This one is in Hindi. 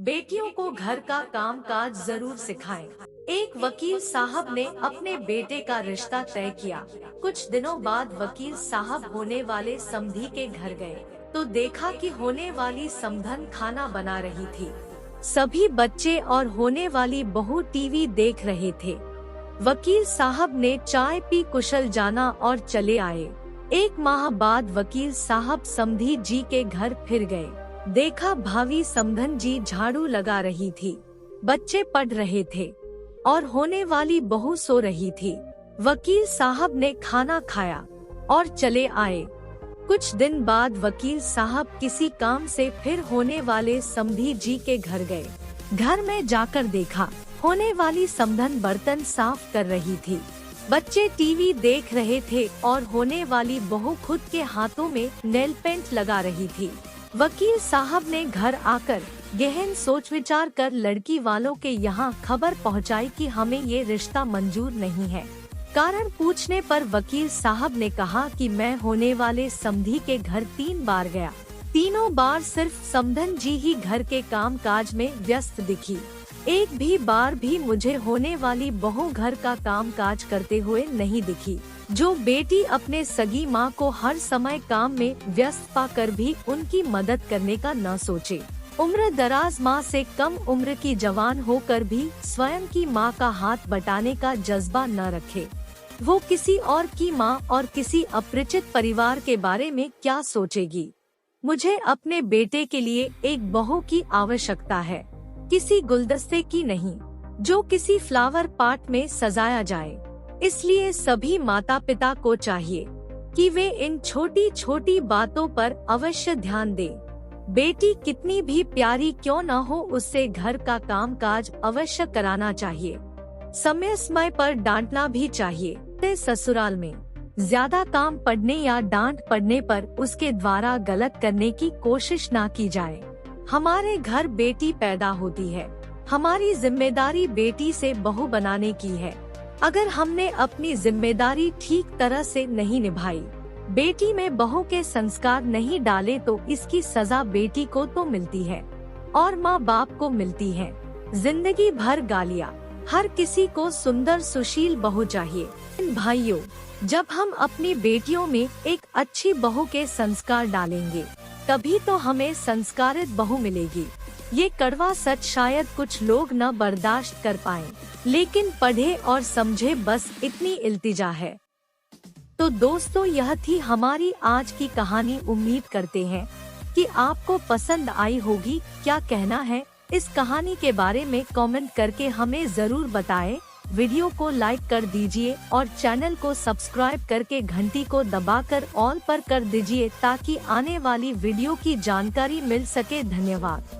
बेटियों को घर का काम काज जरूर सिखाएं। एक वकील साहब ने अपने बेटे का रिश्ता तय किया। कुछ दिनों बाद वकील साहब होने वाले समधी के घर गए तो देखा कि होने वाली समधन खाना बना रही थी। सभी बच्चे और होने वाली बहू टीवी देख रहे थे। वकील साहब ने चाय पी कुशल जाना और चले आए। एक माह बाद वकील साहब समधी जी के घर फिर गए। देखा भावी समधन जी झाड़ू लगा रही थी, बच्चे पढ़ रहे थे और होने वाली बहू सो रही थी। वकील साहब ने खाना खाया और चले आए। कुछ दिन बाद वकील साहब किसी काम से फिर होने वाले समधी जी के घर गए। घर में जाकर देखा होने वाली समधन बर्तन साफ कर रही थी, बच्चे टीवी देख रहे थे और होने वाली बहू खुद के हाथों में नेल पेंट लगा रही थी। वकील साहब ने घर आकर गहन सोच विचार कर लड़की वालों के यहाँ खबर पहुँचाई कि हमें ये रिश्ता मंजूर नहीं है। कारण पूछने पर वकील साहब ने कहा कि मैं होने वाले समधी के घर 3 बार गया, तीनों बार सिर्फ समधन जी ही घर के काम काज में व्यस्त दिखी। एक भी बार भी मुझे होने वाली बहू घर का काम काज करते हुए नहीं दिखी। जो बेटी अपने सगी माँ को हर समय काम में व्यस्त पाकर भी उनकी मदद करने का न सोचे, उम्र दराज माँ से कम उम्र की जवान होकर भी स्वयं की माँ का हाथ बटाने का जज्बा न रखे, वो किसी और की माँ और किसी अपरिचित परिवार के बारे में क्या सोचेगी। मुझे अपने बेटे के लिए एक बहू की आवश्यकता है, किसी गुलदस्ते की नहीं, जो किसी फ्लावर पॉट में सजाया जाए। इसलिए सभी माता पिता को चाहिए कि वे इन छोटी छोटी बातों पर अवश्य ध्यान दें। बेटी कितनी भी प्यारी क्यों न हो, उससे घर का काम काज अवश्य कराना चाहिए। समय समय पर डांटना भी चाहिए। ससुराल में ज्यादा काम पड़ने या डांट पड़ने पर उसके द्वारा गलत करने की कोशिश ना की जाए। हमारे घर बेटी पैदा होती है, हमारी जिम्मेदारी बेटी से बहू बनाने की है। अगर हमने अपनी जिम्मेदारी ठीक तरह से नहीं निभाई, बेटी में बहू के संस्कार नहीं डाले तो इसकी सजा बेटी को तो मिलती है और माँ बाप को मिलती है। जिंदगी भर गालियाँ। हर किसी को सुंदर सुशील बहू चाहिए। भाइयों, जब हम अपनी बेटियों में एक अच्छी बहू के संस्कार डालेंगे, तभी तो हमें संस्कारित बहू मिलेगी। ये कड़वा सच शायद कुछ लोग न बर्दाश्त कर पाएं, लेकिन पढ़े और समझे, बस इतनी इल्तिजा है। तो दोस्तों, यह थी हमारी आज की कहानी। उम्मीद करते हैं कि आपको पसंद आई होगी। क्या कहना है इस कहानी के बारे में कमेंट करके हमें जरूर बताएं। वीडियो को लाइक कर दीजिए और चैनल को सब्सक्राइब करके घंटी को दबाकर ऑल पर कर दीजिए ताकि आने वाली वीडियो की जानकारी मिल सके। धन्यवाद।